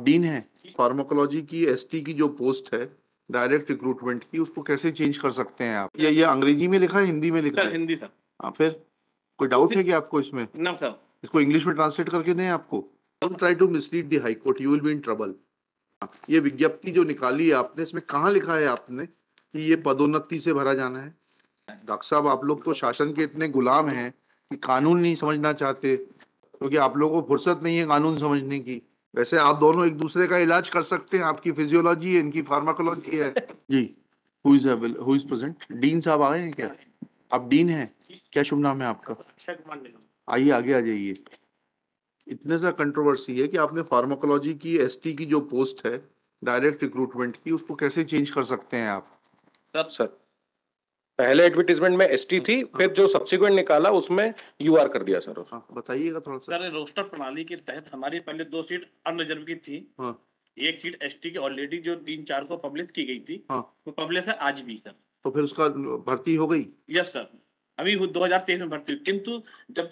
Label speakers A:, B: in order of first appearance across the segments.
A: Dean हैं pharmacology की, ST की जो पोस्ट है डायरेक्ट रिक्रूटमेंट की, उसको कैसे चेंज कर सकते हैं आप? ये अंग्रेजी में लिखा है, हिंदी में लिखा
B: सर
A: है?
B: हिंदी सर।
A: हाँ, फिर कोई डाउट है कि आपको इसमें?
B: ना सर।
A: इसको इंग्लिश में ट्रांसलेट करके दें आपको? Don't try to mislead the high court, you will be in trouble. ये विज्ञप्ति जो निकाली है आपने, इसमें कहाँ लिखा है आपने कि ये पदोन्नति से भरा जाना है? डॉक्टर साहब, आप लोग तो शासन के इतने गुलाम हैं कि कानून नहीं समझना चाहते, क्योंकि आप लोगों को फुर्सत नहीं है कानून समझने की। वैसे आप दोनों एक दूसरे का इलाज कर सकते हैं, आपकी फिजियोलॉजी है, इनकी फार्माकोलॉजी है। जी, हु इज प्रेजेंट? डीन साहब आ गए हैं क्या? आप डीन हैं? क्या शुभ नाम है आपका? आइए आगे आ जाइए। इतने सा कंट्रोवर्सी है कि आपने फार्माकोलॉजी की, एसटी की जो पोस्ट है डायरेक्ट रिक्रूटमेंट की, उसको कैसे चेंज कर सकते हैं आप?
C: सर पहले एडवर्टीजमेंट में एसटी थी, फिर जो सब्सिक्वेंट निकाला उसमें यूआर कर दिया सर।
A: बताइएगा थोड़ा सा।
B: सर रोस्टर प्रणाली के तहत हमारी पहले 2 सीट अनरिजर्व की थी।
A: हाँ,
B: एक सीट एसटी की ऑलरेडी जो 3-4 को पब्लिश की गई थी।
A: हाँ,
B: वो पब्लिश है आज भी सर।
A: तो फिर उसका भर्ती हो गई?
B: यस सर, अभी 2023 में भर्ती हुई, किंतु जब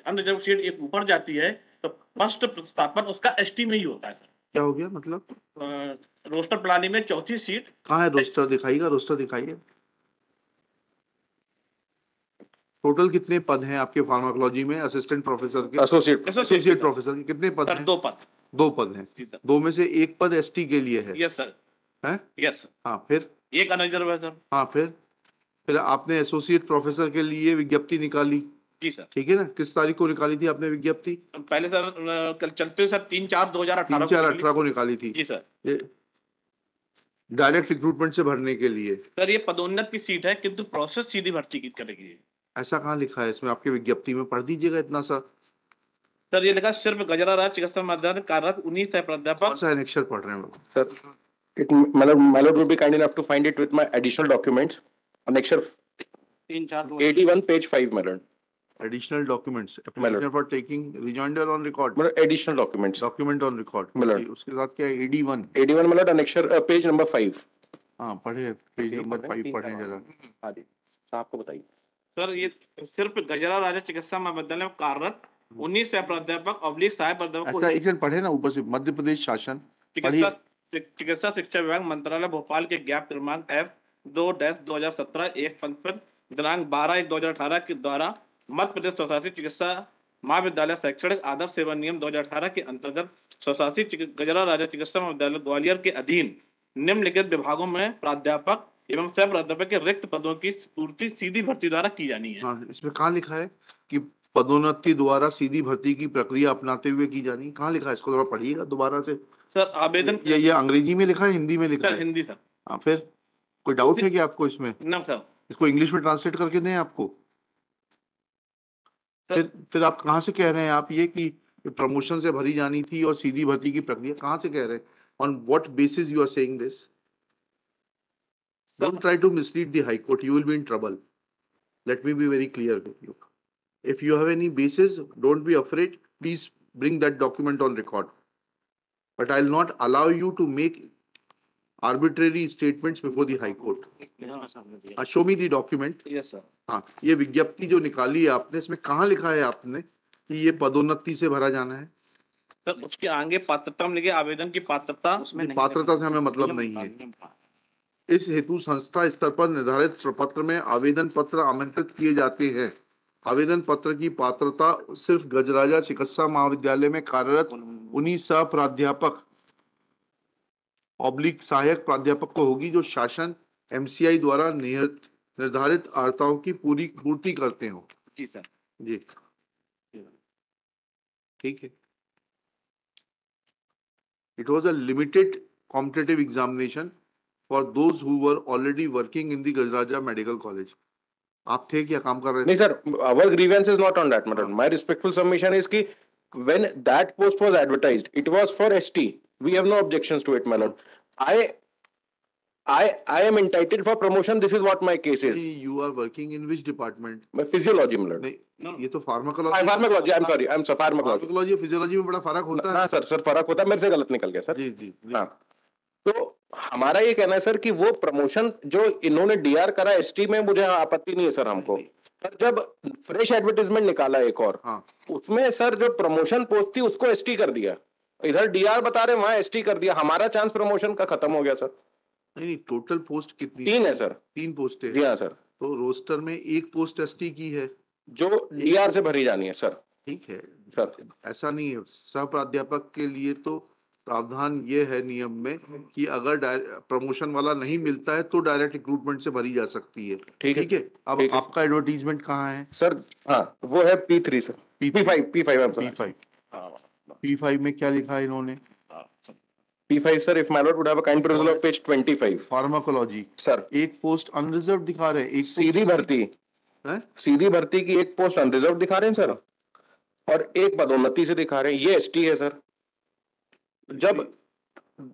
B: अनरिजर्व सीट एक ऊपर जाती है तो फर्स्ट प्रतिस्थापन उसका एसटी में ही होता है सर।
A: क्या हो गया मतलब?
B: रोस्टर प्रणाली में चौथी सीट।
A: कहाँ है रोस्टर? दिखाइएगा, रोस्टर दिखाइए। टोटल कितने पद हैं आपके फार्माकोलॉजी में? असिस्टेंट प्रोफेसर के, एसोसिएट प्रोफेसर के कितने पद हैं?
B: 2 पद।
A: 2 पद हैं। 2 में से 1 पद एसटी के लिए है?
B: Yes sir.
A: है?
B: यस।
A: हाँ, फिर
B: एक अनरिजर्व है सर।
A: हाँ, फिर आपने एसोसिएट प्रोफेसर के लिए विज्ञप्ति निकाली?
B: जी सर।
A: ठीक है ना? किस तारीख को निकाली थी आपने विज्ञप्ति?
B: पहले सर कल चलते सर 3/4/2018
A: 3/4/18 को निकाली थी।
B: जी सर।
A: ये डायरेक्ट रिक्रूटमेंट से भरने के लिए।
B: सर ये पदोन्नत की सीट है, किंतु प्रोसेस सीधी भर्ती की करेगी।
A: ऐसा कहाँ लिखा है इसमें? आपके विज्ञप्ति में पढ़ दीजिएगा इतना सा।
B: सर ये लिखा सिर्फ गजरा राज चिकित्सा महाविद्यालय कार्यरत 19 है प्राध्यापक।
A: कौन सा अनेक्षर पढ़ रहे हैं लोग?
C: Sir my lord will be kind enough to find it with my additional documents. Annexure 81 page 5 my lord.
A: Additional documents, application for taking rejoinder on record.
C: Additional documents.
A: Document on record. उसके साथ क्या है? 81
C: my lord, annexure page number 5.
A: हाँ, पढ़े page number 5 पढ़े जरा।
C: हाँ जी, आपको बताइए।
B: सर ये सिर्फ गजरा राजा चिकित्सा महाविद्यालय में कार्यरत 19 सह प्राध्यापक ऑब्लिक सहायक प्राध्यापक
A: ऐसा एक पढ़े ना ऊपर से, मध्य प्रदेश शासन
B: चिकित्सा शिक्षा विभाग मंत्रालय भोपाल के ज्ञाप क्रमांक F2-2017 एक पंच दिनांक 12/1/2018 के द्वारा मध्य प्रदेश स्वशासी चिकित्सा महाविद्यालय शैक्षणिक आदर्श सेवा नियम 2018 के अंतर्गत स्वशासी गजरा राजा चिकित्सा महाविद्यालय ग्वालियर के अधीन निम्नलिखित विभागों में प्राध्यापक एवं सह प्राध्यापक के रिक्त पदों की पूर्ति सीधी भर्ती द्वारा की जानी है।
A: हाँ, इसमें कहाँ लिखा है कि पदोन्नति द्वारा सीधी भर्ती की प्रक्रिया अपनाते हुए की जानी? कहाँ लिखा है? इसको थोड़ा पढ़िएगा दोबारा से।
B: सर आवेदन
A: ये अंग्रेजी में लिखा है, हिंदी में लिखा है?
B: हिंदी सर।
A: हाँ, फिर कोई डाउट है कि आपको इसमें?
B: ना सर।
A: इसको इंग्लिश में ट्रांसलेट करके दें आपको? फिर आप कहाँ से कह रहे हैं आप ये कि प्रमोशन से भरी जानी थी और सीधी भर्ती की प्रक्रिया? कहाँ से कह रहे हैं? On what basis you are saying this? Don't try to mislead the high court, you will be in trouble. Let me be very clear with you. If you have any basis, don't be afraid. Please bring that document on record. But I'll not allow you to make arbitrary statements before the High Court. Show me the document.
B: Yes sir.
A: हाँ, ये विज्ञप्ति जो निकाली है आपने, इसमें कहाँ लिखा है आपने कि ये पदोन्नति से भरा जाना है?
B: सर उसके आगे पात्रता में लिखे आवेदन की पात्रता, उसमें
A: पात्रता से हमें मतलब नहीं है। इस हेतु संस्था स्तर पर निर्धारित प्रपत्र में आवेदन पत्र आमंत्रित किए जाते हैं। आवेदन पत्र की पात्रता सिर्फ गजराजा चिकित्सा महाविद्यालय में कार्यरत 19 सह प्राध्यापक ऑब्लिक सहायक प्राध्यापक को होगी जो शासन एमसीआई द्वारा निर्धारित अर्हताओं की पूर्ति करते हो।
B: जी सर।
A: जी ठीक है। It was a limited competitive examination for those who were already working in the Gajraja Medical College. आप थे क्या काम कर रहे थे?
C: नहीं sir, our grievance is not on that matter. My respectful submission is कि when that post was advertised, it was for ST. We have no objections to it, my lord. I am entitled for promotion. This is what my case is.
A: You are working in which department?
C: My physiology, my lord.
A: नहीं, ये तो pharmacology.
C: Pharmacology, I'm sorry, I'm sorry, pharmacology.
A: Pharmacology और physiology में बड़ा फर्क होता है।
C: ना सर फर्क होता है, मेरे से गलत निकल गया सर।
A: जी जी।
C: हाँ, तो हमारा ये कहना है सर कि वो प्रमोशन जो इन्होंने डीआर करा एसटी में, मुझे आपत्ति नहीं है सर हमको। पर जब फ्रेश एडवर्टाइजमेंट निकाला एक और,
A: हाँ,
C: उसमें सर जो प्रमोशन पोस्ट थी उसको एसटी कर दिया। इधर डीआर बता रहे वहां एसटी कर दिया, हमारा चांस प्रमोशन का खत्म हो गया सर।
A: नहीं, टोटल पोस्ट कितनी
C: 3 है सर।
A: 3 पोस्ट है।
C: जी हाँ सर,
A: तो रोस्टर में एक पोस्ट एसटी की है।
C: जो डीआर से भरी जानी है सर।
A: ठीक है
C: सर
A: ऐसा नहीं है, सह प्राध्यापक के लिए तो प्रावधान ये है नियम में कि अगर प्रमोशन वाला नहीं मिलता है तो डायरेक्ट रिक्रूटमेंट से भरी जा सकती है।
C: ठीक है।
A: ठीक है, अब
C: ठीक है।
A: आपका एडवर्टीजमेंट कहाँ है?
C: सर हाँ वो है P3 sir, P5
A: P5 P5 में क्या लिखा है इन्होंने?
C: P5 sir, if my lord would have a kind perusal of page 25
A: pharmacology
C: sir.
A: एक पोस्ट अनरिजर्व दिखा रहे हैं, एक
C: सीधी भर्ती,
A: है
C: सीधी भर्ती की एक पोस्ट अनरिजर्व दिखा रहे हैं सर, और एक पदोन्नति से दिखा रहे हैं, ये एसटी है सर। जब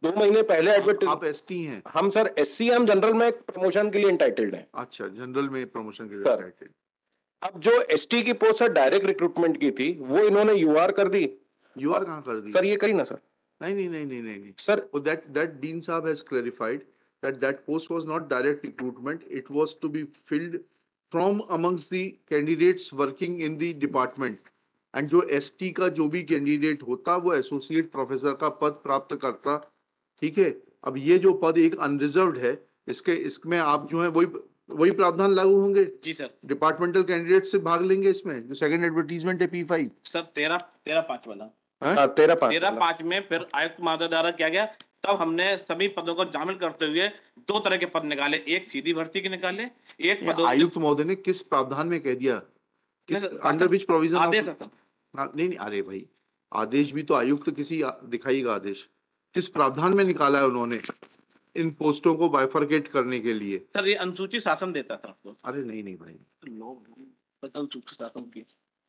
C: 2 महीने पहले एडवर्टाइज,
A: आप एसटी हैं?
C: हम सर एससी, हम जनरल में प्रमोशन के लिए इंटाइटल्ड हैं।
A: अच्छा, जनरल में प्रमोशन के लिए
C: सर।
A: entitled।
C: अब जो एसटी की पोस्ट सर डायरेक्ट रिक्रूटमेंट की थी, वो इन्होंने यूआर कर दी।
A: यूआर कहाँ कर दी?
C: सर ये करी ना सर।
A: नहीं
C: सर
A: that dean साहब has clarified that post was not direct recruitment, it was to be filled from amongst the candidates working in the department, and जो एसटी का जो भी कैंडिडेट होता वो एसोसिएट प्रोफेसर का पद प्राप्त करता। ठीक है, अब ये जो पद एक अनरिजर्व्ड है, इसमें आप जो है वही प्रावधान लागू होंगे।
B: जी सर।
A: डिपार्टमेंटल कैंडिडेट से भाग लेंगे इसमें, जो सेकंड एडवर्टीजमेंट है P5
B: सर 13/5 वाला।
C: हाँ
B: 13/5 में फिर आयुक्त महोदय द्वारा किया गया, तब हमने सभी पदों को शामिल करते हुए 2 तरह के पद निकाले, एक सीधी भर्ती के निकाले, एक पदों
A: आयुक्त महोदय ने किस प्रावधान में कह दिया? किस अंडर विच प्रोविजन?
B: आदेश है सर।
A: नहीं, अरे भाई आदेश भी तो आयुक्त किसी दिखाएगा आदेश, किस प्रावधान में निकाला है उन्होंने इन पोस्टों को बाइफरकेट करने के लिए?
B: सर ये अनुसूची शासन देता था आपको।
A: अरे नहीं भाई,
B: अनुसूची शासन की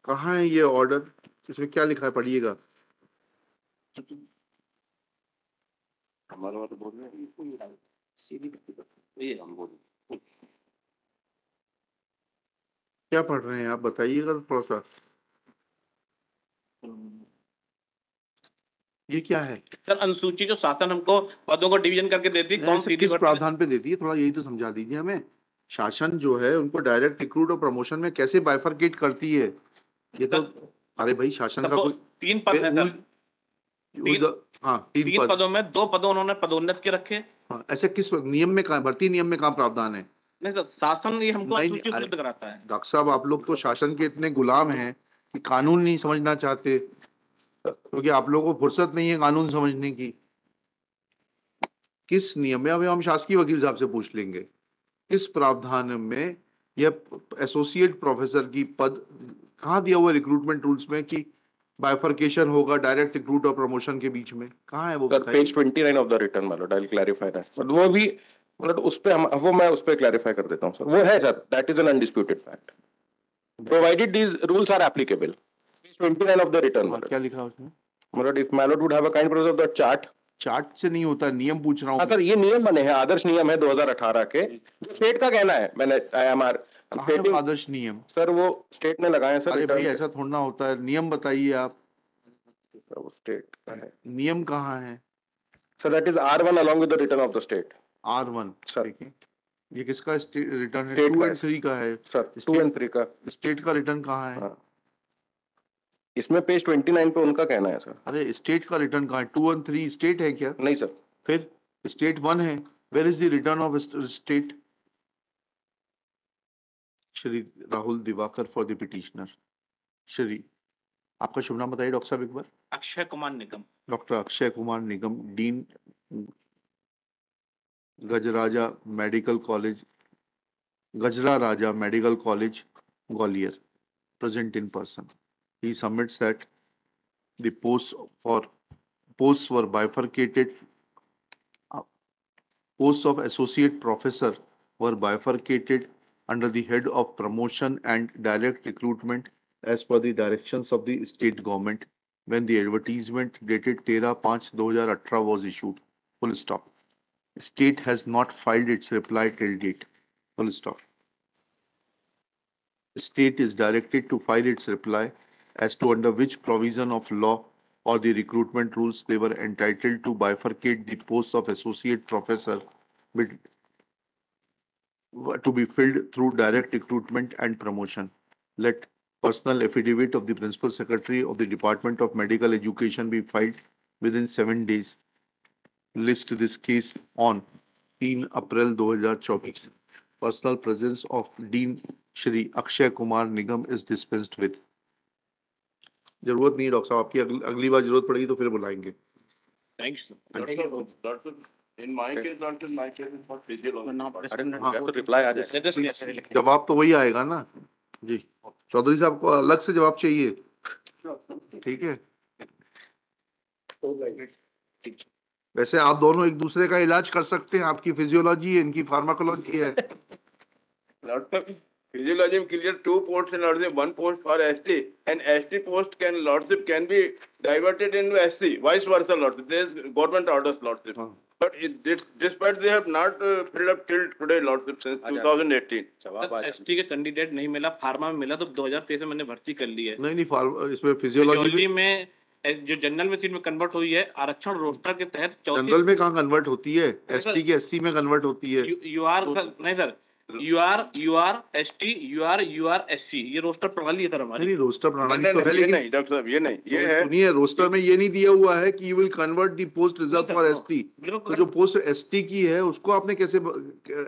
A: कहाँ है ये ऑर्डर? इसमें क्या लिखा है, पढ़िएगा।
B: हमारा तो बोल रहे हैं सीधी भर्ती, ये हम बोल
A: क्या पढ़ रहे हैं आप, बताइएगा थोड़ा सा। ये क्या है
B: सर? अनुसूची जो शासन हमको पदों को डिवीजन करके देती है, कौन सीधी
A: किस
B: भर्ती
A: प्रावधान पे देती है, थोड़ा यही तो समझा दीजिए हमें। शासन जो है उनको डायरेक्ट रिक्रूट और प्रमोशन में कैसे बाइफरकेट करती है? ये तो अरे भाई शासन का कोई
B: 3 पद है सर।
A: हाँ
B: 3 पदों में 2 पदों उन्होंने पदोन्नत के रखे।
A: हाँ, ऐसे किस नियम में कहाँ, भर्ती नियम में कहाँ प्रावधान है?
B: नहीं सर, शासन ये हमको
A: नहीं,
B: अनुसूची
A: अरे,
B: उपलब्ध कराता है।
A: डॉक्टर साहब आप लोग तो शासन के इतने गुलाम हैं कि कानून नहीं समझना चाहते, क्योंकि आप लोगों को फुर्सत नहीं है कानून समझने की। किस नियम में, अभी हम शासकीय वकील साहब से पूछ लेंगे, किस प्रावधान में यह एसोसिएट प्रोफेसर की पद कहाँ दिया हुआ रिक्रूटमेंट रूल्स में कि बाइफरकेशन होगा डायरेक्ट रिक्रूट और प्रमोशन के बीच में? कहाँ है वो?
C: Sir page 29 of the return my lord, I will clarify that. But वो भी मतलब उस पे वो मैं उस पे क्लैरिफाई कर देता हूं सर। वो है sir, that is an undisputed fact, provided these rules are applicable. Page 29 of the return my lord.
A: क्या लिखा उसमें?
C: My lord, if my lord would have a kind process of the
A: chart से नहीं होता, नियम पूछ रहा
C: हाँ
A: हूँ।
C: सर, ये नियम बने हैं, आदर्श नियम है 2018 के, जो स्टेट का कहना है। मैंने IMR
A: आदर्श नियम
C: सर वो स्टेट ने लगाए सर।
A: अरे भाई ऐसा थोड़ा ना होता है, नियम बताइए आप।
C: वो स्टेट का है,
A: नियम कहाँ है?
C: Sir that is R1 along with the return of the state।
A: R1
C: sir
A: ये किसका रिटर्न है?
C: State
A: 2
C: का
A: and 3 का है
C: सर, 2 and 3 का।
A: स्टेट का रिटर्न कहाँ है?
C: हाँ। इसमें पेज 29 पे उनका कहना है सर।
A: अरे स्टेट का रिटर्न कहाँ है? 2 and 3 स्टेट है क्या?
C: नहीं सर,
A: फिर स्टेट 1 है। Where is the return of state? Shri Rahul Diwakar for the petitioner. Shri, आपका शुभ नाम बताइए डॉक्टर साहब एक बार।
B: Akshay Kumar Nigam.
A: Doctor Akshay Kumar Nigam, dean Gajaraja medical college, Gajra Raja medical college Gwalior, present in person. He submits that the posts were bifurcated. Posts of associate professor were bifurcated under the head of promotion and direct recruitment as per the directions of the state government when the advertisement dated 13/5/2018 was issued. Full stop. State has not filed its reply till date. Full stop. State is directed to file its reply as to under which provision of law or the recruitment rules they were entitled to bifurcate the posts of associate professor to be filled through direct recruitment and promotion. Let personal affidavit of the Principal Secretary of the Department of Medical Education be filed within 7 days. List this case on 3 April 2024. Personal presence of Dean Shri Akshay Kumar Nigam is dispensed with. जरूरत नहीं है doctor साहब, आपकी अगली बार जरूरत पड़ेगी तो फिर बुलाएंगे.
B: Thanks.
D: In my case, not in my case, it's not physiology.
C: I didn't have to reply आ जाए.
A: जवाब तो वही आएगा ना जी. चौधरी साहब को अलग से जवाब चाहिए, ठीक है. वैसे आप दोनों एक दूसरे का इलाज कर सकते हैं, आपकी फिजियोलॉजी है, इनकी फार्माकोलॉजी है.
D: Physiology clear 2 posts in Lordship, 1 post for ST, and ST post Lordship can be diverted into SC, vice versa Lordship. There is government orders Lordship. But despite they have not filled up till today Lordship since 2018.
B: ST के candidate नहीं मिला, pharma में मिला तो 2023 में मैंने भर्ती कर ली है.
A: नहीं इसमें फिजियोलॉजी
B: फिजियोलॉजी में जो जनरल में सीट में कन्वर्ट हुई है, आरक्षण रोस्टर के तहत
A: जनरल में कहाँ कन्वर्ट होती है, एसटी की एससी में कन्वर्ट होती है.
B: यू आर नहीं sir, you are ST, you are SC, ये रोस्टर प्रणाली है सर हमारी.
A: नहीं रोस्टर प्रणाली तो है,
D: ये
A: लेकिन
D: नहीं डॉक्टर साहब, ये नहीं, ये है
A: सुनिए, रोस्टर में ये नहीं दिया हुआ है कि you will convert the post reserve for ST. तो जो पोस्ट एसटी की है उसको आपने कैसे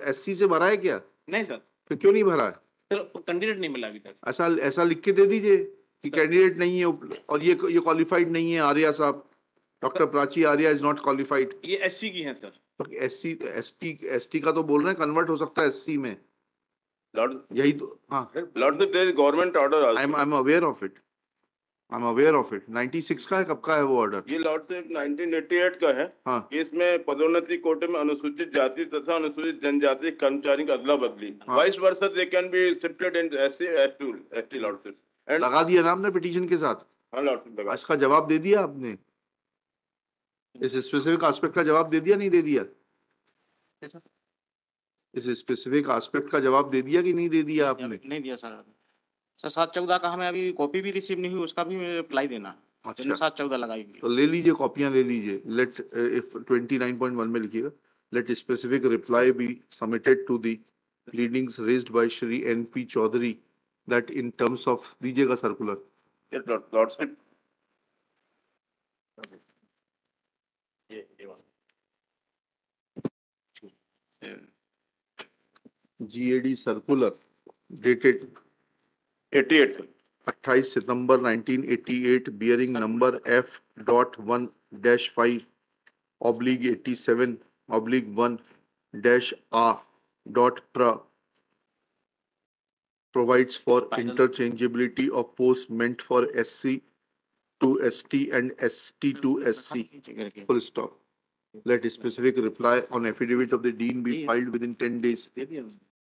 A: एससी से भरा है क्या?
B: नहीं सर,
A: फिर क्यों नहीं भरा है?
B: सर कैंडिडेट नहीं मिला अभी तक.
A: ऐसा लिख के दे दीजिए कि कैंडिडेट नहीं है और ये क्वालिफाइड नहीं है. आर्या साहब, doctor Prachi Arya is not qualified.
B: ये एससी की है सर.
A: एससी एसटी का तो बोल रहे हैं कन्वर्ट हो सकता है एससी में. यही तो. हाँ,
D: Lordship, there is government order also.
A: I'm aware of it. 96 का है, कब का है वो ऑर्डर?
D: ये लॉर्डशिप 1988 का है.
A: हाँ.
D: इसमें पदोन्नति कोटे में अनुसूचित जाति तथा अनुसूचित जनजाति कर्मचारी की अदला बदली.
A: हाँ.
D: Vice versa they can be shifted in ST lordship. And
A: लगा दिया ना आपने पिटीशन के साथ?
D: हाँ लॉर्डशिप लगा.
A: इसका जवाब दे दिया आपने? इस स्पेसिफिक एस्पेक्ट का जवाब दे दिया, नहीं दे दिया? इस स्पेसिफिक एस्पेक्ट का जवाब दे दिया कि नहीं दे दिया आपने?
E: नहीं दिया सर. सर 7/14 का हमें अभी कॉपी भी रिसीव नहीं हुई, उसका भी रिप्लाई देना.
A: अच्छा.
E: 7/14 लगाएगी.
A: तो ले लीजिए, कॉपियां ले लीजिए. लेट इफ 29.1 में लिखिएगा, let specific reply be submitted to the pleadings raised by Shri NP Chaudhary that in terms of, दीजिएगा circular.
D: Lordship
A: GAD circular dated
D: 88
A: 28 September 1988 bearing number F.1-5/87/1-R. provides for interchangeability of posts meant for SC to ST and ST to SC. Full stop. Let specific reply on affidavit of the dean be filed within 10 days.